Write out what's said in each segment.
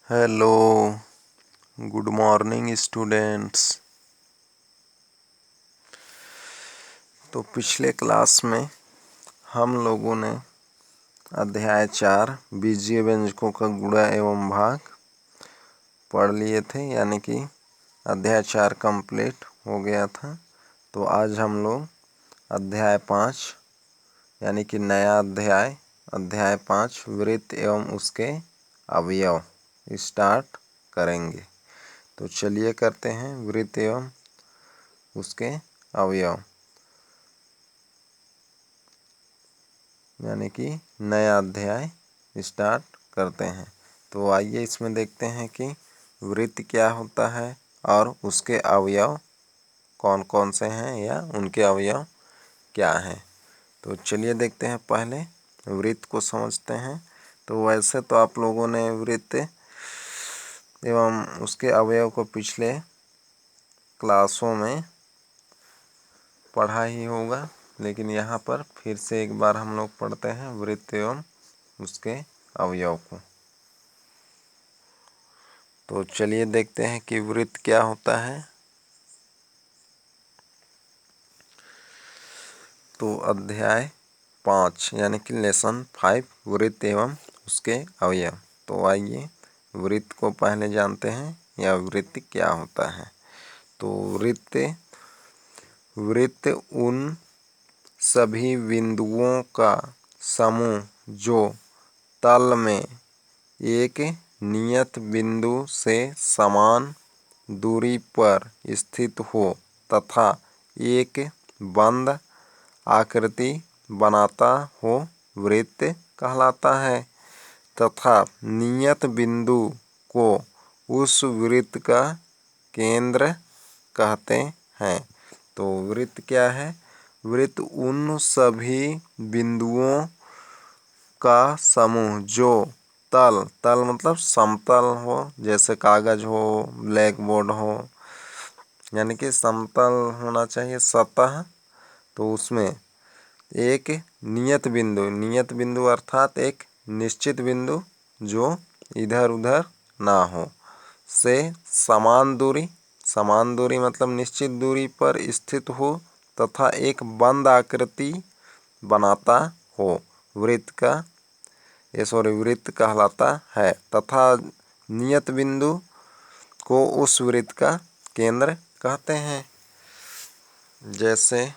Hello, good morning students. तो पिछले class में हम लोगों ने अध्याय 4 बीजीय व्यंजकों का गुणा एवं भाग पढ़ लिए थे, यानी कि अध्याय 4 कंप्लीट हो गया था। तो आज हम लोग अध्याय 5 यानी कि नया अध्याय 5 वृत्त एवं उसके अवयव स्टार्ट करेंगे। तो चलिए करते हैं वृत्त एवं उसके अवयव, यानी कि नया अध्याय स्टार्ट करते हैं। तो आइए इसमें देखते हैं कि वृत्त क्या होता है और उसके अवयव कौन कौन से हैं या उनके अवयव क्या हैं। तो चलिए देखते हैं, पहले वृत्त को समझते हैं। तो वैसे तो आप लोगों ने वृत्त एवं उसके अवयव को पिछले क्लासों में पढ़ा ही होगा, लेकिन यहाँ पर फिर से एक बार हम लोग पढ़ते हैं वृत्त एवं उसके अवयव को। तो चलिए देखते हैं कि वृत्त क्या होता है। तो अध्याय 5 यानी कि लेसन 5 वृत्त एवं उसके अवयव। तो आइए वृत्त को पहले जानते हैं या वृत्त क्या होता है। तो वृत्त उन सभी बिंदुओं का समूह जो तल में एक नियत बिंदु से समान दूरी पर स्थित हो तथा एक बंद आकृति बनाता हो वृत्त कहलाता है, तथा नियत बिंदु को उस वृत्त का केंद्र कहते हैं। तो वृत्त क्या है? वृत्त उन सभी बिंदुओं का समूह जो तल मतलब समतल हो, जैसे कागज हो, ब्लैक बोर्ड हो, यानी कि समतल होना चाहिए सतह। तो उसमें एक नियत बिंदु अर्थात एक निश्चित बिंदु जो इधर उधर ना हो, से समान दूरी मतलब निश्चित दूरी पर स्थित हो तथा एक बंद आकृति बनाता हो वृत्त कहलाता है, तथा नियत बिंदु को उस वृत्त का केंद्र कहते हैं। जैसे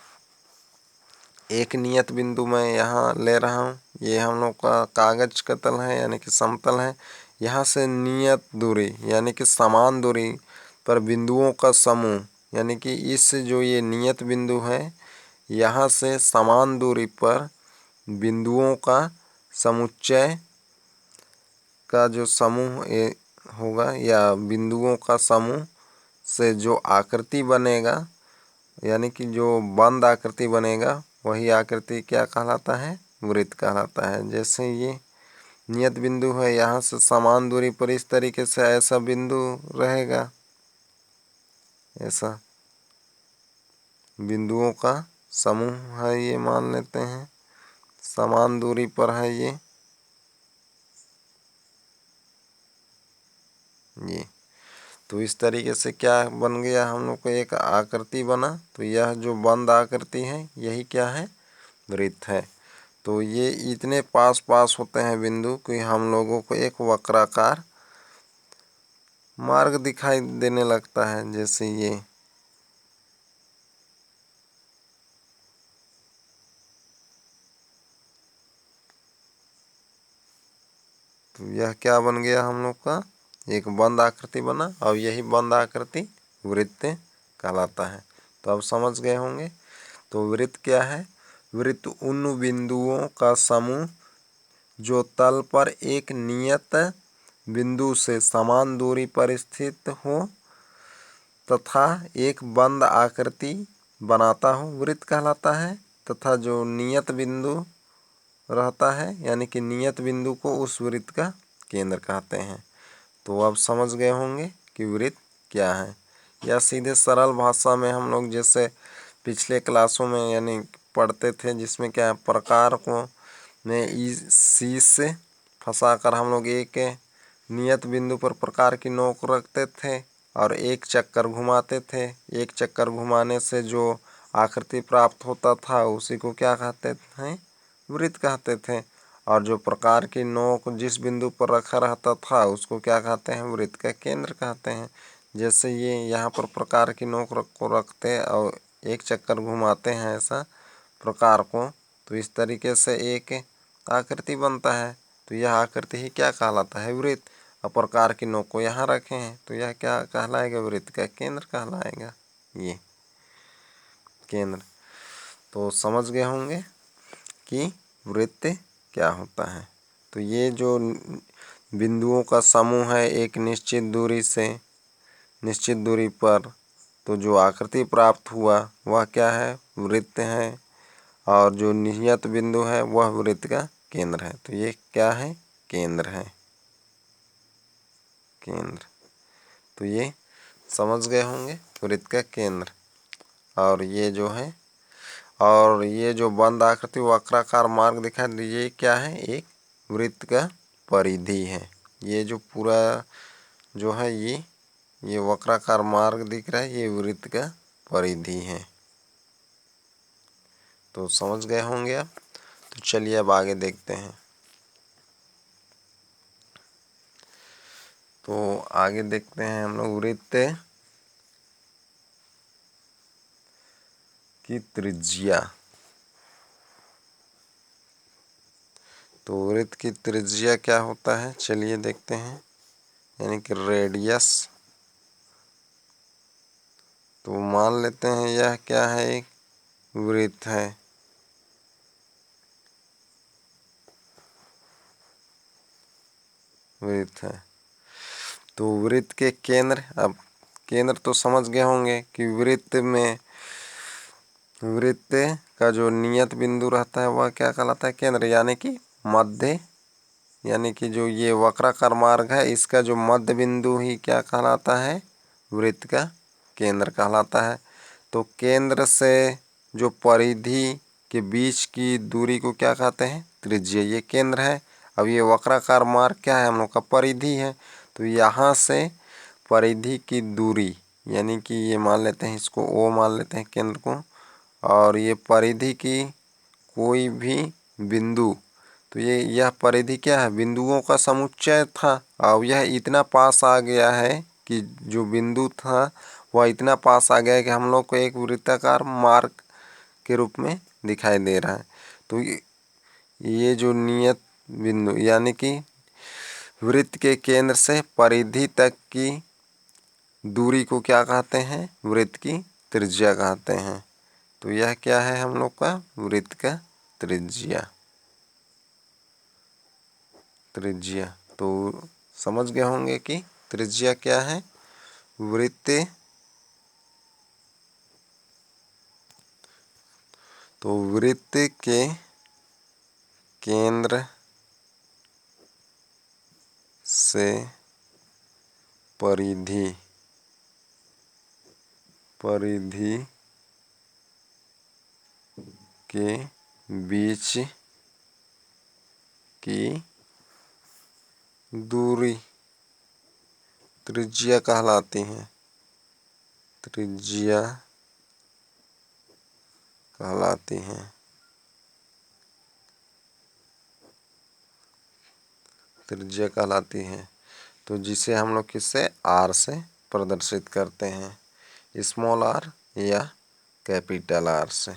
एक नियत बिंदु मैं यहाँ ले रहा हूँ, ये हम लोग का कागज का तल है यानी कि समतल है। यहाँ से नियत दूरी यानी कि समान दूरी पर बिंदुओं का समूह, यानी कि इस जो ये नियत बिंदु है, यहाँ से समान दूरी पर बिंदुओं का समुच्चय का जो समूह होगा या बिंदुओं का समूह से जो आकृति बनेगा, यानी कि जो बंद आकृति बनेगा, वही आकृति क्या कहलाता है? वृत्त कहलाता है। जैसे ये नियत बिंदु है, यहाँ से समान दूरी पर इस तरीके से ऐसा बिंदु रहेगा, ऐसा बिंदुओं का समूह है, ये मान लेते हैं समान दूरी पर है ये तो इस तरीके से क्या बन गया, हम लोग को एक आकृति बना। तो यह जो बंद आकृति है यही क्या है? वृत्त है। तो ये इतने पास होते हैं बिंदु कि हम लोगों को एक वक्राकार मार्ग दिखाई देने लगता है। जैसे ये तो यह क्या बन गया, हम लोग का एक बंद आकृति बना, और यही बंद आकृति वृत्त कहलाता है। तो अब समझ गए होंगे। तो वृत्त क्या है? वृत्त उन बिंदुओं का समूह जो तल पर एक नियत बिंदु से समान दूरी पर स्थित हो तथा एक बंद आकृति बनाता हो वृत्त कहलाता है, तथा जो नियत बिंदु रहता है यानी कि नियत बिंदु को उस वृत्त का केंद्र कहते हैं। तो अब समझ गए होंगे कि वृत्त क्या है। या सीधे सरल भाषा में हम लोग जैसे पिछले क्लासों में यानी पढ़ते थे, जिसमें क्या प्रकार को में सी से फंसा कर हम लोग एक नियत बिंदु पर प्रकार की नोक रखते थे और एक चक्कर घुमाते थे। एक चक्कर घुमाने से जो आकृति प्राप्त होता था उसी को क्या कहते हैं? वृत्त कहते थे। और जो प्रकार की नोक जिस बिंदु पर रखा रहता था उसको क्या कहते हैं? वृत्त का केंद्र कहते हैं। जैसे ये यहाँ पर प्रकार की नोक को रखते और एक चक्कर घुमाते हैं ऐसा प्रकार को, तो इस तरीके से एक आकृति बनता है। तो यह आकृति ही क्या कहलाता है? वृत्त। और प्रकार की नोक को यहाँ रखे हैं तो यह क्या कहलाएगा? वृत्त का केंद्र कहलाएगा, ये केंद्र। तो समझ गए होंगे कि वृत्त क्या होता है। तो ये जो बिंदुओं का समूह है एक निश्चित दूरी पर, तो जो आकृति प्राप्त हुआ वह क्या है? वृत्त है। और जो नियत बिंदु है वह वृत्त का केंद्र है। तो ये क्या है? केंद्र है, केंद्र। तो ये समझ गए होंगे वृत्त का केंद्र। और ये जो है, और ये जो बंद आकृति वक्राकार मार्ग दिखाई दे, ये क्या है? एक वृत्त का परिधि है। ये जो पूरा जो है ये वक्राकार मार्ग दिख रहा है, ये वृत्त का परिधि है। तो समझ गए होंगे आप। तो चलिए अब आगे देखते हैं। तो आगे देखते हैं हम लोग वृत्त की त्रिज्या। तो वृत्त की त्रिज्या क्या होता है? चलिए देखते हैं, यानी कि रेडियस। तो मान लेते हैं यह क्या है? एक वृत्त है। वृत्त है। तो वृत्त के केंद्र, अब केंद्र तो समझ गए होंगे कि वृत्त का जो नियत बिंदु रहता है वह क्या कहलाता है? केंद्र, यानी कि मध्य, यानी कि जो ये वक्राकार मार्ग है इसका जो मध्य बिंदु ही क्या कहलाता है? वृत्त का केंद्र कहलाता है। तो केंद्र से जो परिधि के बीच की दूरी को क्या कहते हैं? त्रिज्या। ये केंद्र है। अब ये वक्राकार मार्ग क्या है? हम लोग का परिधि है। तो यहाँ से परिधि की दूरी, यानी कि ये मान लेते हैं, इसको O मान लेते हैं केंद्र को, और ये परिधि की कोई भी बिंदु, तो यह परिधि क्या है? बिंदुओं का समुच्चय था। अब यह इतना पास आ गया है कि जो बिंदु था वह इतना पास आ गया है कि हम लोग को एक वृत्ताकार मार्ग के रूप में दिखाई दे रहा है। तो ये जो नियत बिंदु, यानी कि वृत्त के केंद्र से परिधि तक की दूरी को क्या कहते हैं? वृत्त की त्रिज्या कहते हैं। तो यह क्या है हम लोग का? वृत्त का त्रिज्या। त्रिज्या तो समझ गए होंगे कि त्रिज्या क्या है? वृत्त। तो वृत्त के केंद्र से परिधि के बीच की दूरी त्रिज्या कहलाती है। त्रिज्या कहलाती है। त्रिज्या कहलाती है। तो जिसे हम लोग किससे? R से प्रदर्शित करते हैं, स्मॉल r या कैपिटल R से।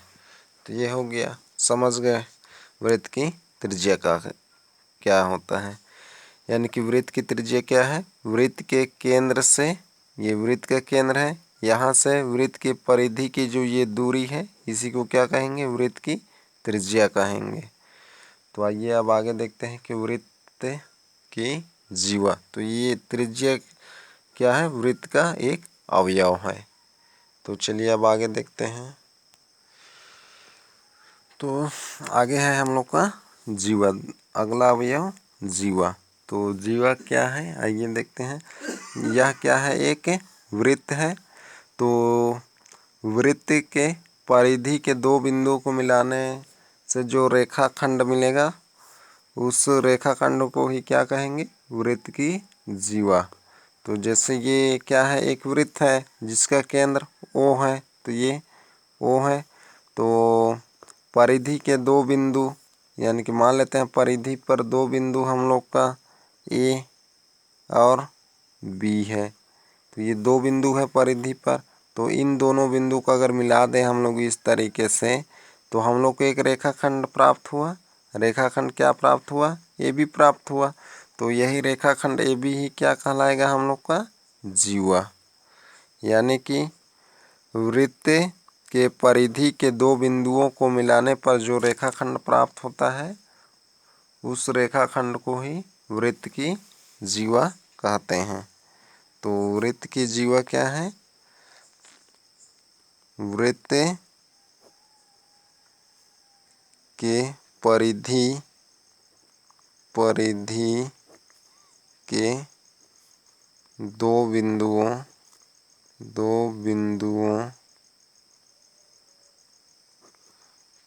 तो ये हो गया, समझ गए वृत्त की त्रिज्या का क्या होता है। यानी कि वृत्त की त्रिज्या क्या है? वृत्त के केंद्र से, ये वृत्त का केंद्र है, यहाँ से वृत्त की परिधि की जो ये दूरी है इसी को क्या कहेंगे? वृत्त की त्रिज्या कहेंगे। तो आइए अब आगे देखते हैं कि वृत्त की जीवा। तो ये त्रिज्या क्या है? वृत्त का एक अवयव है। तो चलिए अब आगे देखते हैं। तो आगे है हम लोग का जीवा, अगला अवयव जीवा। तो जीवा क्या है? आइए देखते हैं। यह क्या है? एक वृत्त है। तो वृत्त के परिधि के दो बिंदुओं को मिलाने से जो रेखाखंड मिलेगा उस रेखाखंड को ही क्या कहेंगे? वृत्त की जीवा। तो जैसे ये क्या है, एक वृत्त है जिसका केंद्र O है, तो ये O है। तो परिधि के दो बिंदु, यानी कि मान लेते हैं परिधि पर दो बिंदु हम लोग का A और B है। तो ये दो बिंदु है परिधि पर, तो इन दोनों बिंदु को अगर मिला दें हम लोग इस तरीके से, तो हम लोग को एक रेखाखंड प्राप्त हुआ। रेखाखंड क्या प्राप्त हुआ, AB प्राप्त हुआ। तो यही रेखाखंड AB ही क्या कहलाएगा हम लोग का, जीवा। यानी कि वृत्त के परिधि के दो बिंदुओं को मिलाने पर जो रेखाखंड प्राप्त होता है, उस रेखाखंड को ही वृत्त की जीवा कहते हैं। तो वृत्त की जीवा क्या है, वृत्त के परिधि के दो बिंदुओं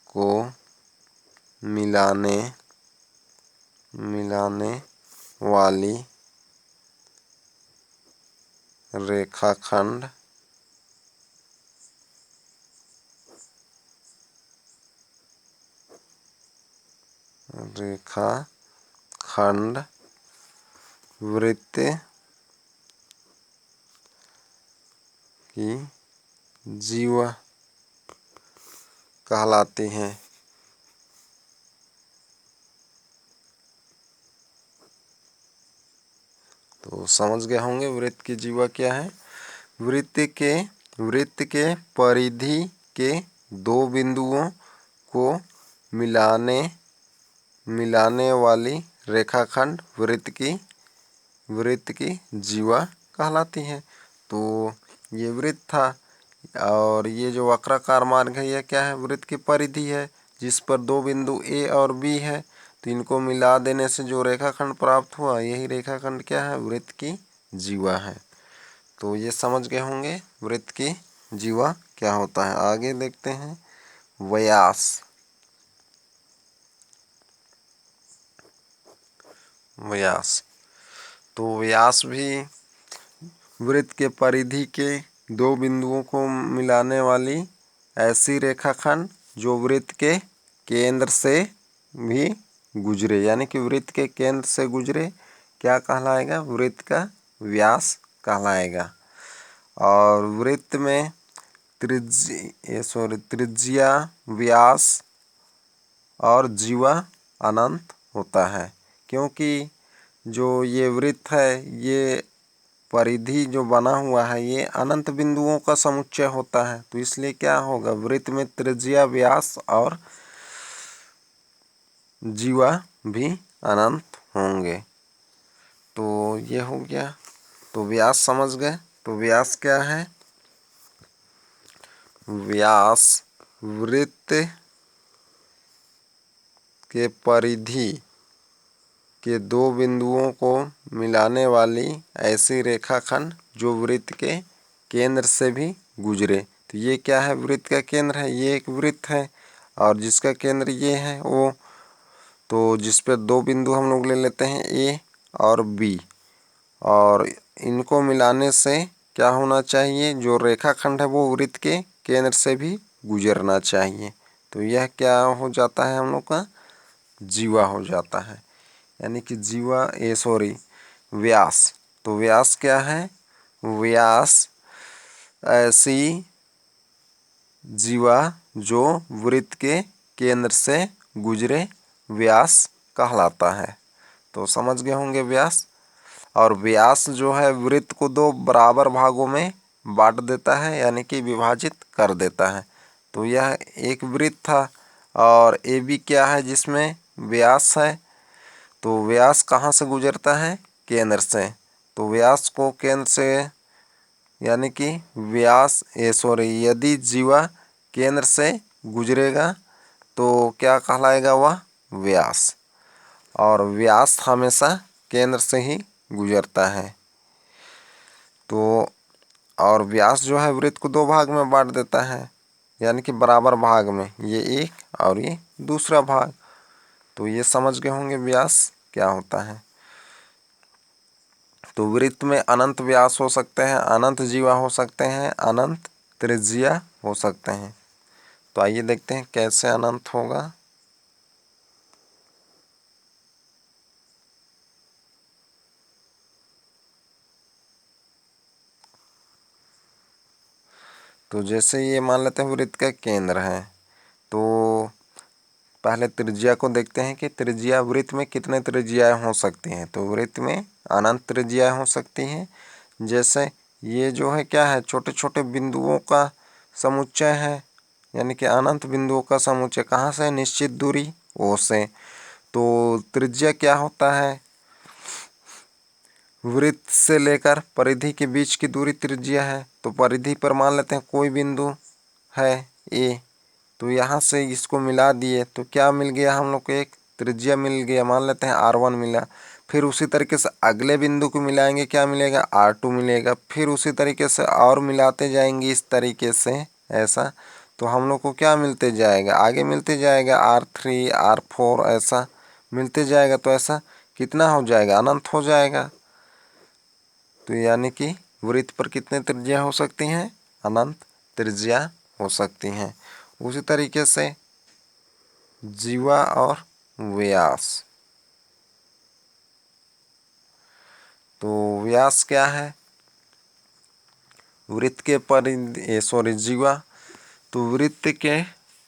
को मिलाने वाली रेखाखंड वृत्त की जीवा कहलाती हैं। तो समझ गए होंगे वृत्त की जीवा क्या है। वृत्त के परिधि के दो बिंदुओं को मिलाने वाली रेखाखंड वृत्त की जीवा कहलाती है। तो ये वृत्त था, और ये जो वक्राकार मार्ग है यह क्या है, वृत्त की परिधि है जिस पर दो बिंदु A और B है। तो इनको मिला देने से जो रेखाखंड प्राप्त हुआ, यही रेखाखंड क्या है, वृत्त की जीवा है। तो ये समझ गए होंगे वृत्त की जीवा क्या होता है। आगे देखते हैं व्यास। तो व्यास भी वृत्त के परिधि के दो बिंदुओं को मिलाने वाली ऐसी रेखाखंड जो वृत्त के केंद्र से भी गुजरे, यानी कि वृत्त के केंद्र से गुजरे, क्या कहलाएगा, वृत्त का व्यास कहलाएगा। और वृत्त में त्रिज्या, व्यास और जीवा अनंत होता है, क्योंकि जो ये वृत्त है, ये परिधि जो बना हुआ है, ये अनंत बिंदुओं का समुच्चय होता है। तो इसलिए क्या होगा, वृत्त में त्रिज्या, व्यास और जीवा भी अनंत होंगे। तो ये हो गया। तो व्यास समझ गए। तो व्यास क्या है, व्यास वृत्त के परिधि के दो बिंदुओं को मिलाने वाली ऐसी रेखाखंड जो वृत्त के केंद्र से भी गुजरे। तो ये क्या है, वृत्त का केंद्र है, ये एक वृत्त है और जिसका केंद्र ये है O। तो जिस पे दो बिंदु हम लोग ले लेते हैं A और B, और इनको मिलाने से क्या होना चाहिए, जो रेखाखंड है वो वृत्त के केंद्र से भी गुजरना चाहिए। तो यह क्या हो जाता है, हम लोग का जीवा हो जाता है। यानी कि व्यास। तो व्यास क्या है, व्यास ऐसी जीवा जो वृत्त के केंद्र से गुजरे, व्यास कहलाता है। तो समझ गए होंगे व्यास। और व्यास जो है वृत्त को दो बराबर भागों में बांट देता है, यानी कि विभाजित कर देता है। तो यह एक वृत्त था, और AB क्या है, जिसमें व्यास है। तो व्यास कहाँ से गुजरता है, केंद्र से। तो व्यास को केंद्र से, यानी कि यदि जीवा केंद्र से गुजरेगा तो क्या कहलाएगा, वह व्यास। और व्यास हमेशा केंद्र से ही गुजरता है। तो और व्यास जो है वृत्त को दो भाग में बांट देता है, यानी कि बराबर भाग में, ये एक और ये दूसरा भाग। तो ये समझ गए होंगे व्यास क्या होता है। तो वृत्त में अनंत व्यास हो सकते हैं, अनंत जीवा हो सकते हैं, अनंत त्रिज्या हो सकते हैं। तो आइए देखते हैं कैसे अनंत होगा। तो जैसे ये मान लेते हैं वृत्त का केंद्र है, तो पहले त्रिज्या को देखते हैं कि त्रिज्या वृत्त में कितने त्रिज्याएं हो सकती हैं। तो वृत्त में अनंत त्रिज्याएं हो सकती हैं। जैसे ये जो है क्या है, छोटे छोटे बिंदुओं का समुच्चय है, यानी कि अनंत बिंदुओं का समुच्चय। कहाँ से? निश्चित दूरी ओ से। तो त्रिज्या क्या होता है? वृत्त से लेकर परिधि के बीच की दूरी त्रिज्या है। तो परिधि पर मान लेते हैं कोई बिंदु है ए, तो यहाँ से इसको मिला दिए तो क्या मिल गया हम लोग को? एक त्रिज्या मिल गया, मान लेते हैं R1 मिला। फिर उसी तरीके से अगले बिंदु को मिलाएंगे, क्या मिलेगा? R2 मिलेगा। फिर उसी तरीके से और मिलाते जाएंगे इस तरीके से, ऐसा तो हम लोग को क्या मिलते जाएगा? आगे मिलते जाएगा R3 R4 ऐसा मिलते जाएगा। तो ऐसा कितना हो जाएगा? अनंत हो जाएगा। तो यानी कि वृत्त पर कितने त्रिज्या हो सकती हैं? अनंत त्रिज्या हो सकती हैं। उसी तरीके से जीवा और व्यास। तो व्यास क्या है? वृत्त के परिधि जीवा, तो वृत्त के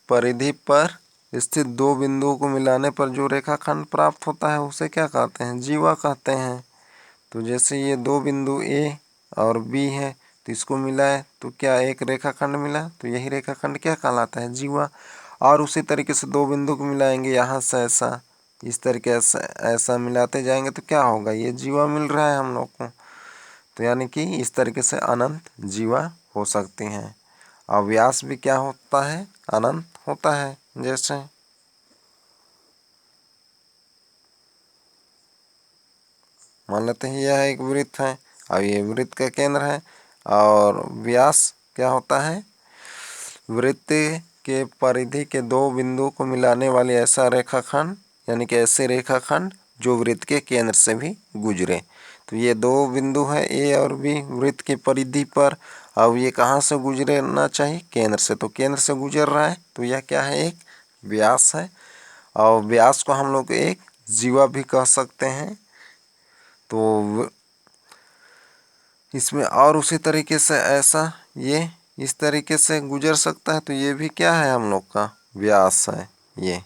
परिधि पर स्थित दो बिंदुओं को मिलाने पर जो रेखाखंड प्राप्त होता है उसे क्या कहते हैं? जीवा कहते हैं। तो जैसे ये दो बिंदु ए और बी है, तो इसको मिलाए तो क्या एक रेखाखंड मिला, तो यही रेखाखंड क्या कहलाता है? जीवा। और उसी तरीके से दो बिंदु को मिलाएंगे, यहाँ से ऐसा, इस तरीके से ऐसा मिलाते जाएंगे तो क्या होगा? ये जीवा मिल रहा है हम लोग को। तो यानी कि इस तरीके से अनंत जीवा हो सकती हैं। और व्यास भी क्या होता है? अनंत होता है। जैसे मान लेते हैं यह एक वृत्त है, और ये वृत्त का केंद्र है। और व्यास क्या होता है? वृत्त के परिधि के दो बिंदुओं को मिलाने वाले ऐसा रेखाखंड, यानी कि ऐसे रेखाखंड जो वृत्त के केंद्र से भी गुजरे। तो ये दो बिंदु है ए और बी वृत्त की परिधि पर। अब ये कहाँ से गुजरना चाहिए? केंद्र से। तो केंद्र से गुजर रहा है, तो यह क्या है? एक व्यास है। और व्यास को हम लोग एक जीवा भी कह सकते हैं। तो इसमें और उसी तरीके से ऐसा ये इस तरीके से गुजर सकता है। तो ये भी क्या है? हम लोग का व्यास है ये।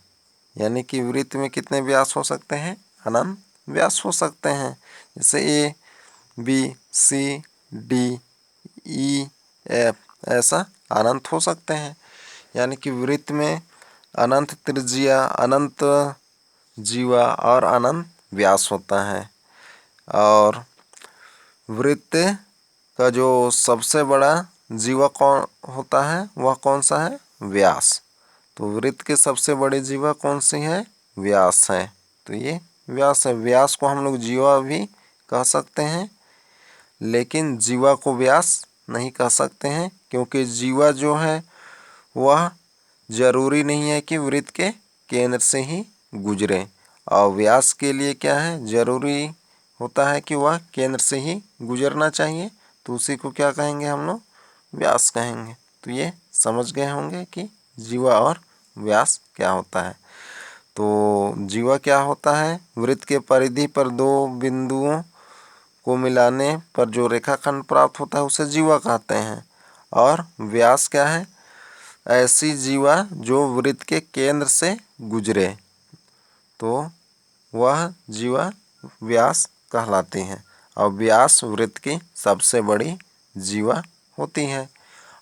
यानी कि वृत्त में कितने व्यास हो सकते हैं? अनंत व्यास हो सकते हैं। जैसे A B C D E F ऐसा अनंत हो सकते हैं। यानी कि वृत्त में अनंत त्रिज्या, अनंत जीवा और अनंत व्यास होता है। और वृत्त का जो सबसे बड़ा जीवा कौन होता है, वह कौन सा है? व्यास। तो वृत्त के सबसे बड़े जीवा कौन सी है? व्यास है। तो ये व्यास है। व्यास को हम लोग जीवा भी कह सकते हैं, लेकिन जीवा को व्यास नहीं कह सकते हैं, क्योंकि जीवा जो है वह जरूरी नहीं है कि वृत्त के केंद्र से ही गुजरे। और व्यास के लिए क्या है? जरूरी होता है कि वह केंद्र से ही गुजरना चाहिए। तो उसी को क्या कहेंगे हम लोग? व्यास कहेंगे। तो ये समझ गए होंगे कि जीवा और व्यास क्या होता है। तो जीवा क्या होता है? वृत्त के परिधि पर दो बिंदुओं को मिलाने पर जो रेखाखंड प्राप्त होता है उसे जीवा कहते हैं। और व्यास क्या है? ऐसी जीवा जो वृत्त के केंद्र से गुजरे, तो वह जीवा व्यास कहलाती हैं। और व्यास वृत्त की सबसे बड़ी जीवा होती है।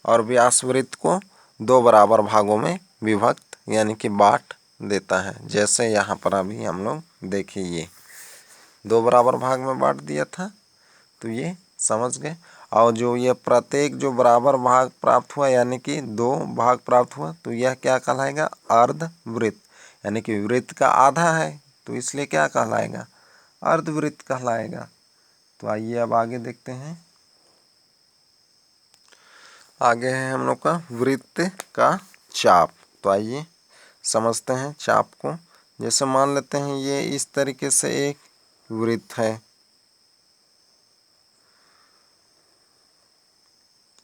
और व्यास वृत्त को दो बराबर भागों में विभक्त यानी कि बांट देता है। जैसे यहाँ पर अभी हम लोग देखिए, ये दो बराबर भाग में बांट दिया था, तो ये समझ गए। और जो ये प्रत्येक जो बराबर भाग प्राप्त हुआ, यानी कि दो भाग प्राप्त हुआ, तो यह क्या कहलाएगा? अर्धवृत्त। यानी कि वृत्त का आधा है, तो इसलिए क्या कहलाएगा? अर्धवृत्त कहलाएगा। तो आइए अब आगे देखते हैं। आगे है हम लोग का वृत्त का चाप। तो आइए समझते हैं चाप को। जैसे मान लेते हैं ये इस तरीके से एक वृत्त है,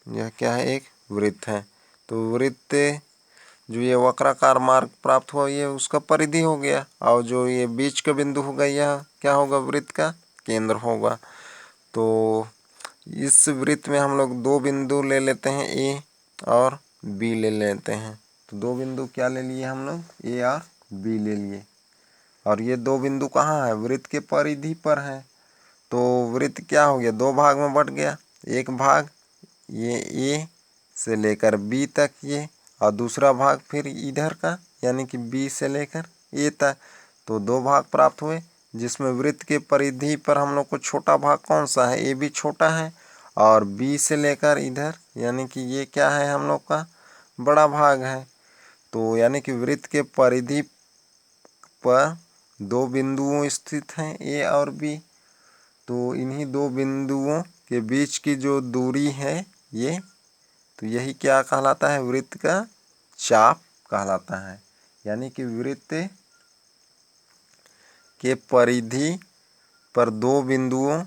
यह क्या है, एक वृत्त है। तो वृत्त जो ये वक्राकार मार्ग प्राप्त हुआ ये उसका परिधि हो गया, और जो ये बीच का बिंदु होगा यह क्या होगा, वृत्त का केंद्र होगा। तो इस वृत्त में हम लोग दो बिंदु ले लेते हैं, ए और बी ले लेते हैं। तो दो बिंदु क्या ले लिए हम लोग, ए और बी ले लिए, और ये दो बिंदु कहाँ है, वृत्त के परिधि पर है। तो वृत्त क्या हो गया, दो भाग में बट गया, एक भाग ये ए से लेकर बी तक ये, और दूसरा भाग फिर इधर का यानी कि बी से लेकर ए तक। तो दो भाग प्राप्त हुए, जिसमें वृत्त के परिधि पर हम लोग को छोटा भाग कौन सा है, ए भी छोटा है, और बी से लेकर इधर यानी कि ये क्या है हम लोग का बड़ा भाग है। तो यानी कि वृत्त के परिधि पर दो बिंदुओं स्थित हैं, ए और बी। तो इन्हीं दो बिंदुओं के बीच की जो दूरी है ये, तो यही क्या कहलाता है, वृत्त का चाप कहलाता है। यानी कि वृत्त के परिधि पर दो बिंदुओं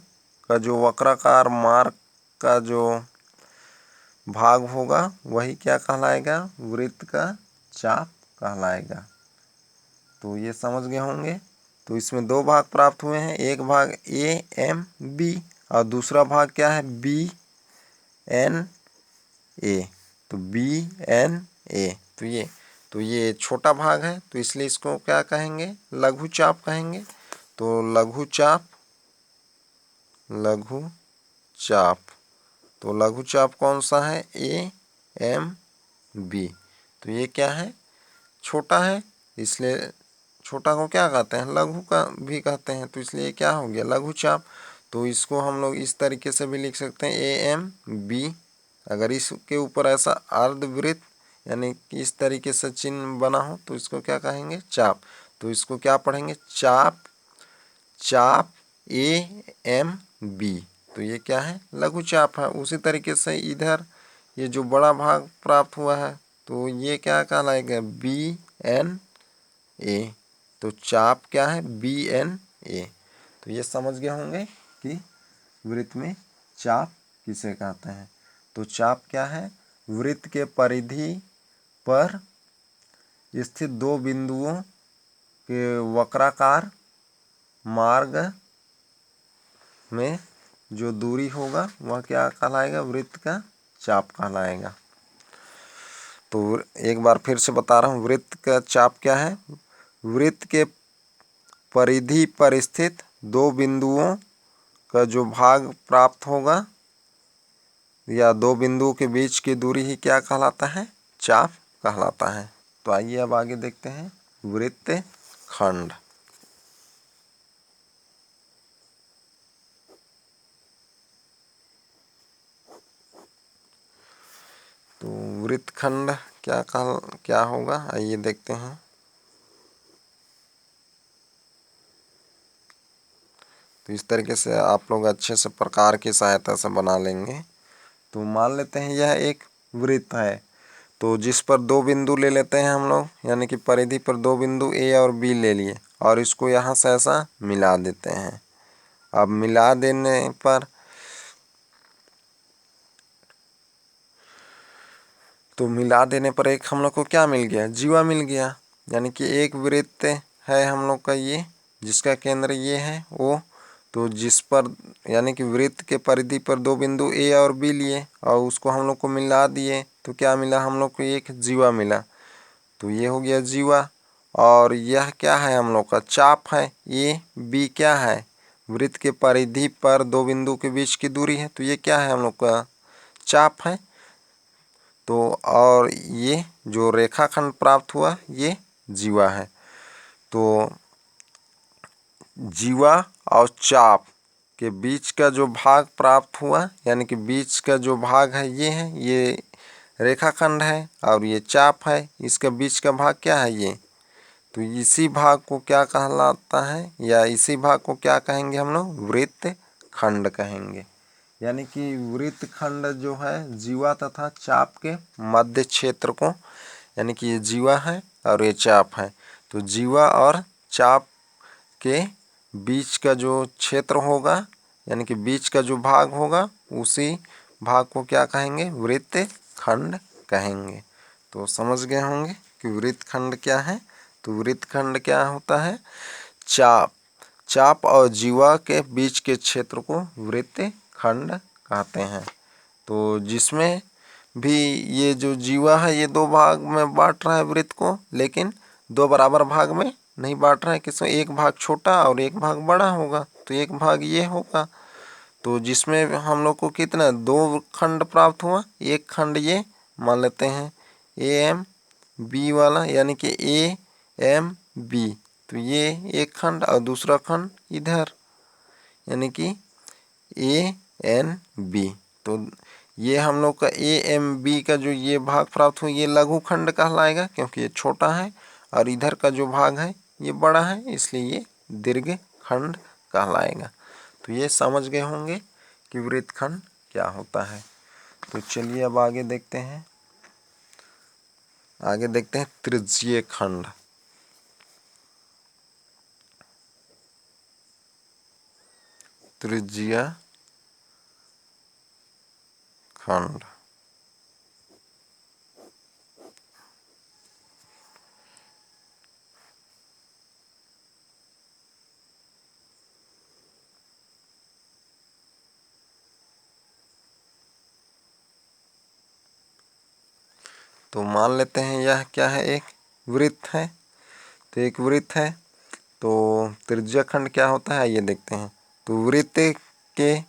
का जो वक्राकार मार्ग का जो भाग होगा वही क्या कहलाएगा, वृत्त का चाप कहलाएगा। तो ये समझ गए होंगे। तो इसमें दो भाग प्राप्त हुए हैं, एक भाग ए एम बी और दूसरा भाग क्या है, बी एन ए। तो बी एन ए, तो ये छोटा भाग है, तो इसलिए इसको क्या कहेंगे, लघु चाप कहेंगे। तो लघु चाप, लघु चाप, तो लघु चाप कौन सा है, ए एम बी। तो ये क्या है, छोटा है, इसलिए छोटा को क्या कहते हैं, लघु का भी कहते हैं। तो इसलिए क्या हो गया, लघु चाप। तो इसको हम लोग इस तरीके से भी लिख सकते हैं, ए एम बी। अगर इसके ऊपर ऐसा अर्धवृत्त यानी कि इस तरीके से चिन्ह बना हो तो इसको क्या कहेंगे, चाप। तो इसको क्या पढ़ेंगे, चाप, चाप ए एम बी। तो ये क्या है, लघु चाप है। उसी तरीके से इधर ये जो बड़ा भाग प्राप्त हुआ है तो ये क्या कहलाएगा, बी एन ए। तो चाप क्या है, बी एन ए। तो ये समझ गए होंगे कि वृत्त में चाप किसे कहते हैं। तो चाप क्या है, वृत्त के परिधि पर स्थित दो बिंदुओं के वक्राकार मार्ग में जो दूरी होगा वह क्या कहलाएगा, वृत्त का चाप कहलाएगा। तो एक बार फिर से बता रहा हूँ, वृत्त का चाप क्या है, वृत्त के परिधि पर स्थित दो बिंदुओं का जो भाग प्राप्त होगा या दो बिंदुओं के बीच की दूरी ही क्या कहलाता है, चाप कहलाता है। तो आइए अब आगे देखते हैं वृत्त खंड। तो वृत्त खंड क्या होगा, आइए देखते हैं। तो इस तरीके से आप लोग अच्छे से प्रकार की सहायता से बना लेंगे। तो मान लेते हैं यह एक वृत्त है, तो जिस पर दो बिंदु ले लेते हैं हम लोग, यानी कि परिधि पर दो बिंदु ए और बी ले लिए और इसको यहाँ से ऐसा मिला देते हैं। अब मिला देने पर एक हम लोग को क्या मिल गया, जीवा मिल गया। यानी कि एक वृत्त है हम लोग का ये, जिसका केंद्र ये है वो। तो जिस पर यानी कि वृत्त के परिधि पर दो बिंदु ए और बी लिए और उसको हम लोग को मिला दिए, तो क्या मिला हम लोग को, एक जीवा मिला। तो ये हो गया जीवा। और यह क्या है, हम लोग का चाप है। ए बी क्या है, वृत्त के परिधि पर दो बिंदु के बीच की दूरी है, तो ये क्या है, हम लोग का चाप है। तो और ये जो रेखाखंड प्राप्त हुआ ये जीवा है। तो जीवा और चाप के बीच का जो भाग प्राप्त हुआ, यानी कि बीच का जो भाग है ये रेखाखंड है, और ये चाप है, इसका बीच का भाग क्या है, ये। तो इसी भाग को क्या कहलाता है, या इसी भाग को क्या कहेंगे हम लोग, वृत्त खंड कहेंगे। यानी कि वृत्त खंड जो है जीवा तथा चाप के मध्य क्षेत्र को, यानी कि ये जीवा है और ये चाप है, तो जीवा और चाप के बीच का जो क्षेत्र होगा, यानी कि बीच का जो भाग होगा, उसी भाग को क्या कहेंगे? वृत्त खंड कहेंगे। तो समझ गए होंगे कि वृत्त खंड क्या है। तो वृत्त खंड क्या होता है? चाप और जीवा के बीच के क्षेत्र को वृत्त खंड कहते हैं। तो जिसमें भी ये जो जीवा है ये 2 भाग में बांट रहा है वृत्त को, लेकिन 2 बराबर भाग में नहीं बांट रहा है। किसमें? एक भाग छोटा और एक भाग बड़ा होगा, तो एक भाग ये होगा। तो जिसमें हम लोग को कितना 2 खंड प्राप्त हुआ। एक खंड ये मान लेते हैं AMB वाला, यानी कि AMB। तो ये एक खंड और दूसरा खंड इधर, यानी कि ANB। तो ये हम लोग का AMB का जो ये भाग प्राप्त हुआ ये लघु खंड कहलाएगा, क्योंकि ये छोटा है, और इधर का जो भाग है ये बड़ा है, इसलिए ये दीर्घ खंड कहलाएगा। तो ये समझ गए होंगे कि वृत्तखंड क्या होता है। तो चलिए अब आगे देखते हैं। त्रिज्यीय खंड। त्रिज्यीय खंड तो मान लेते हैं यह क्या है? एक वृत्त है। तो एक वृत्त है, तो त्रिज्यीय खंड क्या होता है ये देखते हैं। तो वृत्त के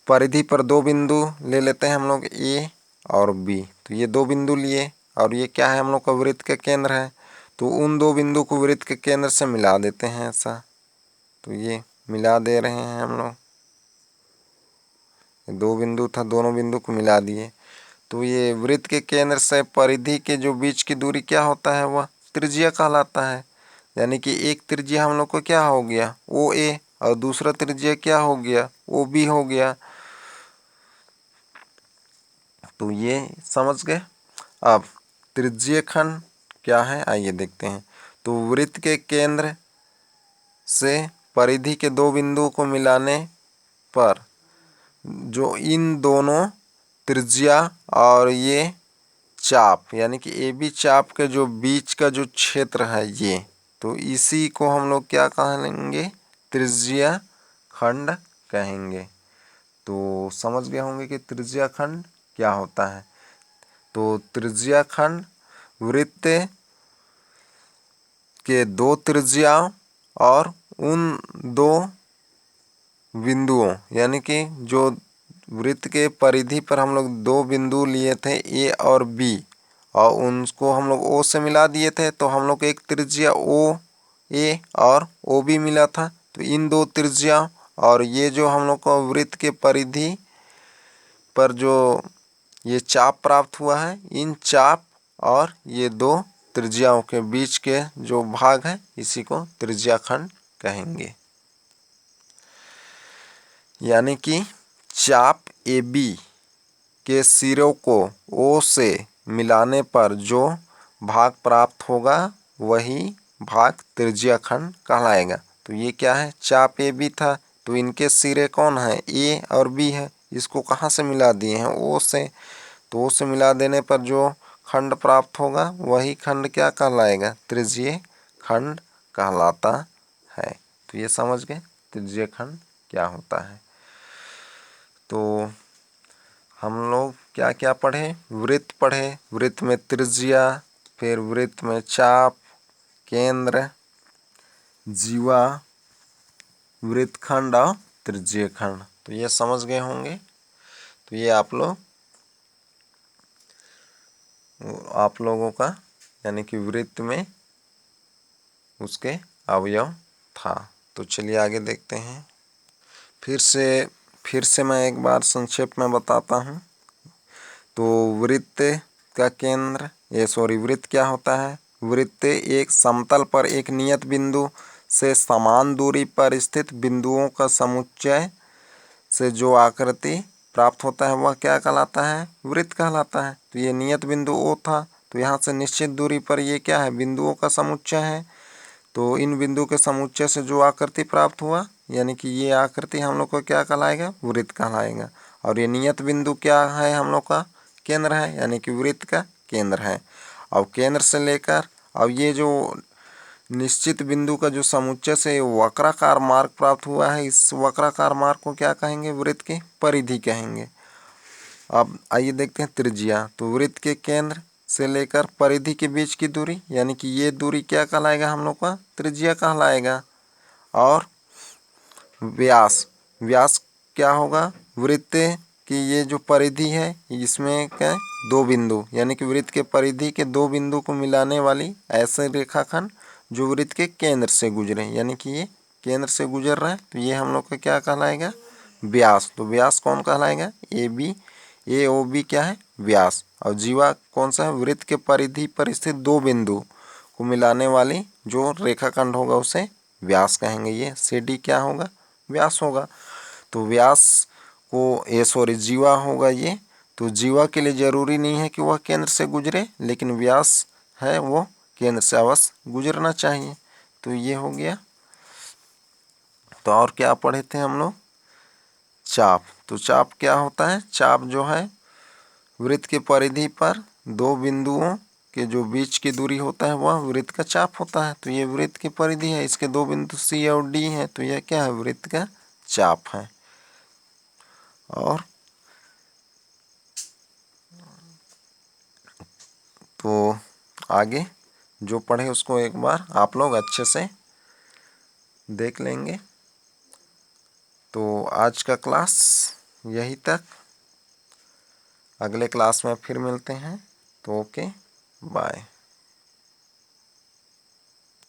परिधि पर 2 बिंदु ले लेते हैं हम लोग A और B। तो ये 2 बिंदु लिए, और ये क्या है? हम लोग का वृत्त का केंद्र है। तो उन 2 बिंदु को वृत्त के केंद्र से मिला देते हैं ऐसा। तो ये मिला दे रहे हैं हम लोग। 2 बिंदु था, दोनों बिंदु को मिला दिए। तो ये वृत्त के केंद्र से परिधि के जो बीच की दूरी क्या होता है? वह त्रिज्या कहलाता है। यानी कि एक त्रिज्या हम लोग को क्या हो गया? OA, और दूसरा त्रिज्या क्या हो गया? OB हो गया। तो ये समझ गए। अब त्रिज्यीय खंड क्या है आइए देखते हैं। तो वृत्त के केंद्र से परिधि के 2 बिंदुओं को मिलाने पर जो इन दोनों त्रिज्या और ये चाप, यानी कि AB चाप के जो बीच का जो क्षेत्र है ये, तो इसी को हम लोग क्या कहेंगे? त्रिज्यीय खंड कहेंगे। तो समझ गए होंगे कि त्रिज्यीय खंड क्या होता है। तो त्रिज्यीय खंड वृत्त के 2 त्रिज्याओं और उन 2 बिंदुओं, यानी कि जो वृत्त के परिधि पर हम लोग 2 बिंदु लिए थे A और B, और उनको हम लोग O से मिला दिए थे, तो हम लोग को एक त्रिज्या OA और OB मिला था। तो इन 2 त्रिज्या और ये जो हम लोग को वृत्त के परिधि पर जो ये चाप प्राप्त हुआ है, इन चाप और ये 2 त्रिज्याओं के बीच के जो भाग है इसी को त्रिज्यीय खंड कहेंगे। यानी कि चाप AB के सिरों को O से मिलाने पर जो भाग प्राप्त होगा वही भाग त्रिज्यीय खंड कहलाएगा। तो ये क्या है? चाप AB था, तो इनके सिरे कौन है? A और B है। इसको कहाँ से मिला दिए हैं? O से। तो O से मिला देने पर जो खंड प्राप्त होगा वही खंड क्या कहलाएगा? त्रिज्यीय खंड कहलाता है। तो ये समझ गए त्रिज्यीय खंड क्या होता है। तो हम लोग क्या क्या पढ़े? वृत्त पढ़े, वृत्त में त्रिज्या, फिर वृत्त में चाप, केंद्र, जीवा, वृत्तखंड और त्रिज्यीय खंड। तो ये समझ गए होंगे। तो ये आप लोगों का यानी कि वृत्त में उसके अवयव था। तो चलिए आगे देखते हैं। फिर से मैं एक बार संक्षेप में बताता हूँ। तो वृत्त का केंद्र वृत्त क्या होता है? वृत्त एक समतल पर एक नियत बिंदु से समान दूरी पर स्थित बिंदुओं का समुच्चय से जो आकृति प्राप्त होता है वह क्या कहलाता है? वृत्त कहलाता है। तो ये नियत बिंदु O था, तो यहाँ से निश्चित दूरी पर ये क्या है? बिंदुओं का समुच्चय है। तो इन बिंदु के समुच्चय से जो आकृति प्राप्त हुआ यानी कि ये आकृति हम लोग को क्या कहलाएगा, वृत्त कहलाएगा। और ये नियत बिंदु क्या है, हम लोग का केंद्र है, यानी कि वृत्त का केंद्र है। और केंद्र से लेकर अब ये जो निश्चित बिंदु का जो समुच्चय से वक्राकार मार्ग प्राप्त हुआ है, इस वक्राकार मार्ग को क्या कहेंगे, वृत्त की परिधि कहेंगे। अब आइए देखते हैं त्रिज्या। तो वृत्त के केंद्र से लेकर परिधि के बीच की दूरी, यानी कि ये दूरी क्या कहलाएगा, हम लोग का त्रिज्या कहलाएगा। और व्यास, व्यास क्या होगा, वृत्त की ये जो परिधि है इसमें क्या है, दो बिंदु, यानी कि वृत्त के परिधि के दो बिंदु को मिलाने वाली ऐसे रेखाखंड जो वृत्त के केंद्र से गुजरे, यानी कि ये केंद्र से गुजर रहा है, तो ये हम लोग का क्या कहलाएगा, व्यास। तो व्यास कौन कहलाएगा, A B, A O B क्या है, व्यास। और जीवा कौन सा है, वृत्त के परिधि पर स्थित दो बिंदु को मिलाने वाली जो रेखाखंड होगा उसे व्यास कहेंगे। ये सी डी क्या होगा, व्यास होगा। तो व्यास को जीवा होगा ये। तो जीवा के लिए जरूरी नहीं है कि वह केंद्र से गुजरे, लेकिन व्यास है वो केंद्र से अवश्य गुजरना चाहिए। तो ये हो गया। तो और क्या पढ़े थे हम लोग, चाप। तो चाप क्या होता है, चाप जो है वृत्त के परिधि पर दो बिंदुओं के जो बीच की दूरी होता है वह वृत्त का चाप होता है। तो ये वृत्त की परिधि है, इसके दो बिंदु सी और डी हैं, तो यह क्या है, वृत्त का चाप है। और तो आगे जो पढ़े उसको एक बार आप लोग अच्छे से देख लेंगे। तो आज का क्लास यही तक, अगले क्लास में फिर मिलते हैं। तो ओके, बाय।